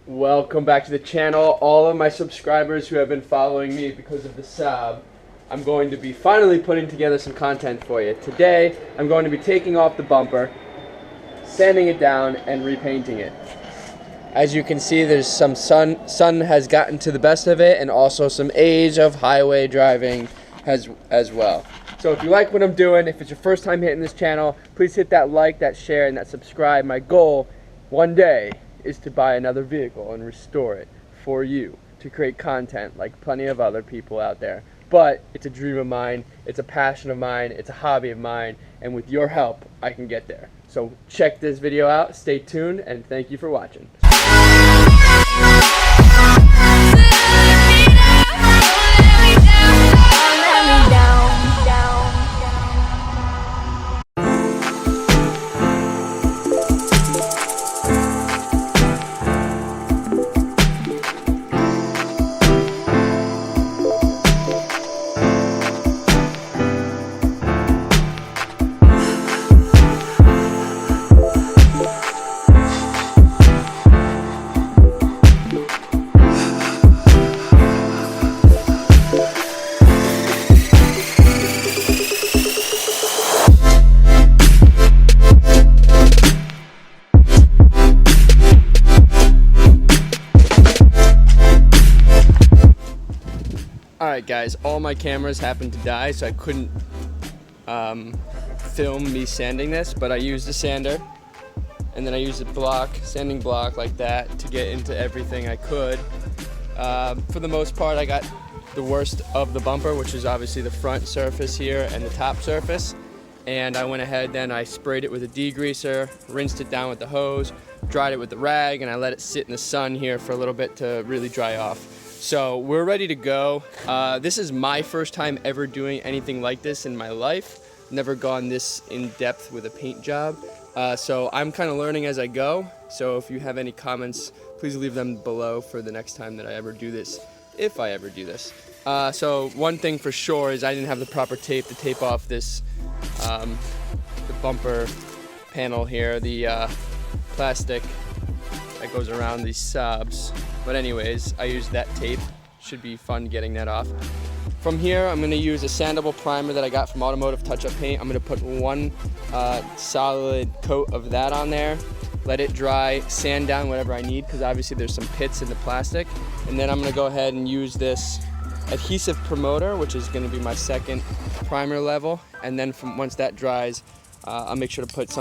Welcome back to the channel. All of my subscribers who have been following me because of the Saab, I'm going to be finally putting together some content for you. Today, I'm going to be taking off the bumper, sanding it down, and repainting it. As you can see, there's some sun has gotten to the best of it, and also some age of highway driving as well. So if you like what I'm doing, if it's your first time hitting this channel, please hit that like, that share, and that subscribe. My goal one day is to buy another vehicle and restore it for you to create content like plenty of other people out there. But it's a dream of mine, it's a passion of mine, it's a hobby of mine, and with your help, I can get there. So check this video out, stay tuned, and thank you for watching. Alright guys, all my cameras happened to die, so I couldn't film me sanding this, but I used a sander, and then I used a sanding block like that to get into everything I could. For the most part, I got the worst of the bumper, which is obviously the front surface here and the top surface, and I went ahead then I sprayed it with a degreaser, rinsed it down with the hose, dried it with the rag, and I let it sit in the sun here for a little bit to really dry off. So we're ready to go. This is my first time ever doing anything like this in my life. Never gone this in depth with a paint job. So I'm kind of learning as I go. So if you have any comments, please leave them below for the next time that I ever do this, if I ever do this. So one thing for sure is I didn't have the proper tape to tape off this, the bumper panel here, the plastic that goes around these Saabs. But anyways, I used that tape. Should be fun getting that off. From here, I'm going to use a sandable primer that I got from Automotive Touch-Up Paint. I'm going to put one solid coat of that on there, let it dry, sand down whatever I need, because obviously there's some pits in the plastic. And then I'm going to go ahead and use this adhesive promoter, which is going to be my second primer level. And then once that dries, I'll make sure to put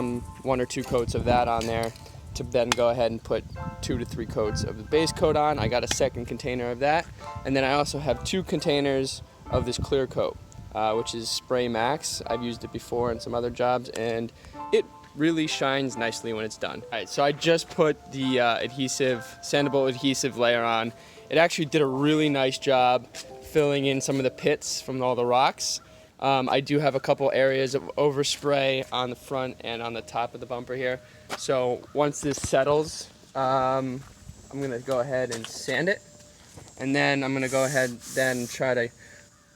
one or two coats of that on there, to then go ahead and put 2 to 3 coats of the base coat on. I got a second container of that, and then I also have 2 containers of this clear coat, which is Spray Max. I've used it before in some other jobs, and it really shines nicely when it's done. All right, so I just put the sandable adhesive layer on. It actually did a really nice job filling in some of the pits from all the rocks. I do have a couple areas of overspray on the front and on the top of the bumper here. So once this settles, I'm going to go ahead and sand it. And then I'm going to go ahead then try to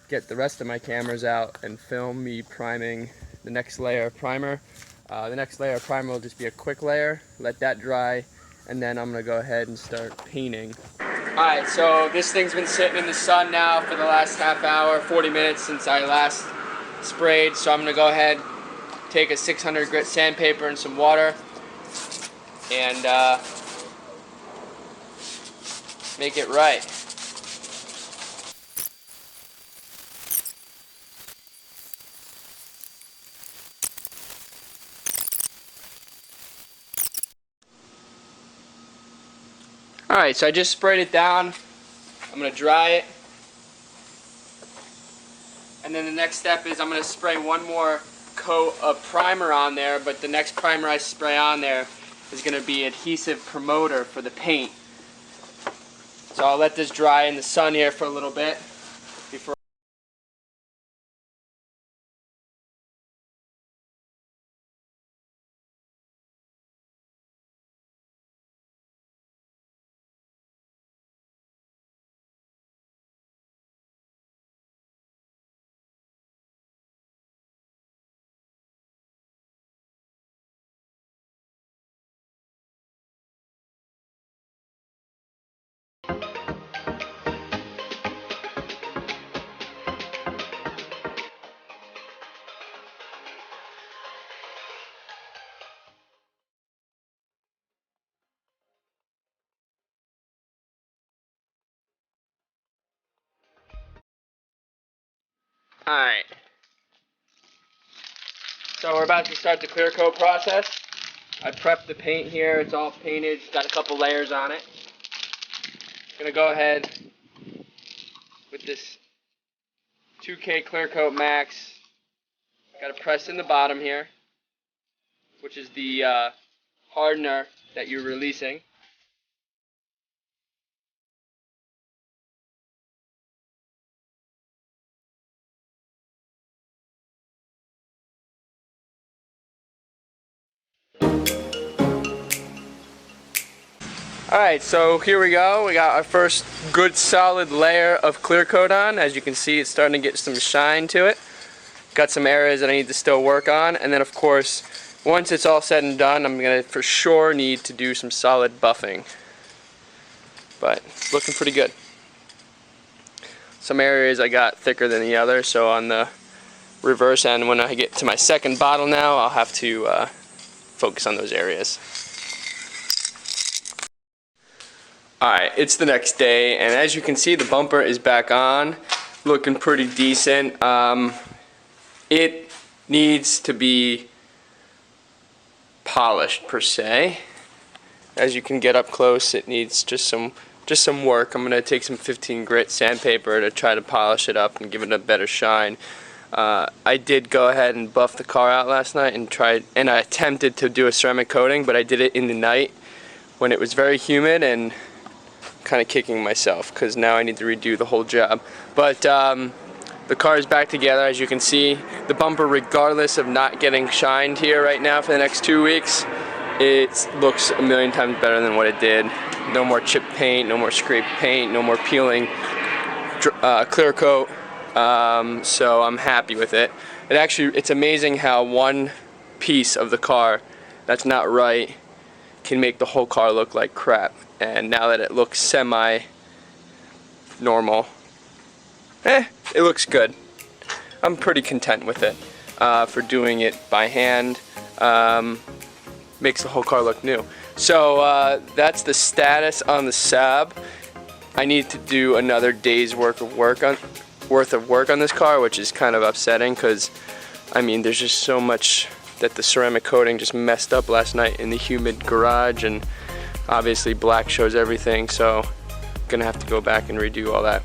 get the rest of my cameras out and film me priming the next layer of primer. The next layer of primer will just be a quick layer, let that dry, and then I'm going to go ahead and start painting. Alright, so this thing's been sitting in the sun now for the last half hour, 40 minutes since I last sprayed. So I'm going to go ahead, take a 600 grit sandpaper and some water, and make it right. Alright, so I just sprayed it down. I'm going to dry it. And then the next step is I'm going to spray one more coat of primer on there, but the next primer I spray on there is going to be adhesive promoter for the paint. So I'll let this dry in the sun here for a little bit before Alright. So we're about to start the clear coat process. I prepped the paint here. It's all painted. It's got a couple layers on it. Gonna go ahead with this 2K Clear Coat Max. Gotta press in the bottom here, which is the hardener that you're releasing. Alright, so here we go. We got our first good solid layer of clear coat on. As you can see, it's starting to get some shine to it. Got some areas that I need to still work on, and then of course, once it's all said and done, I'm gonna for sure need to do some solid buffing. But it's looking pretty good. Some areas I got thicker than the other, so on the reverse end, when I get to my second bottle now, I'll have to focus on those areas. Alright, it's the next day, and as you can see, the bumper is back on, looking pretty decent. It needs to be polished per se. As you can get up close, it needs just some work. I'm gonna take some 15 grit sandpaper to try to polish it up and give it a better shine. I did go ahead and buff the car out last night and I attempted to do a ceramic coating, but I did it in the night when it was very humid, and kind of kicking myself because now I need to redo the whole job. But the car is back together. As you can see, the bumper, regardless of not getting shined here right now for the next 2 weeks, it looks a million times better than what it did. No more chip paint, no more scraped paint, no more peeling, clear coat. So I'm happy with it. It's amazing how one piece of the car that's not right can make the whole car look like crap. And now that it looks semi-normal, it looks good. I'm pretty content with it. For doing it by hand, makes the whole car look new. So that's the status on the Saab. I need to do another day's worth of work on this car, which is kind of upsetting because, I mean, there's just so much that the ceramic coating just messed up last night in the humid garage, and obviously black shows everything, so I'm gonna have to go back and redo all that.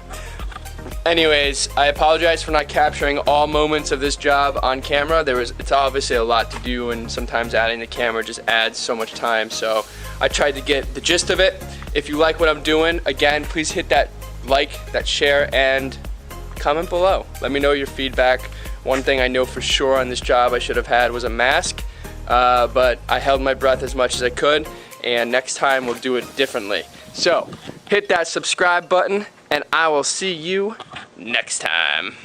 Anyways, I apologize for not capturing all moments of this job on camera. It's obviously a lot to do, and sometimes adding the camera just adds so much time, so I tried to get the gist of it. If you like what I'm doing, again, please hit that like, that share, and comment below. Let me know your feedback. One thing I know for sure on this job I should have had was a mask, but I held my breath as much as I could, and next time we'll do it differently. So hit that subscribe button, and I will see you next time.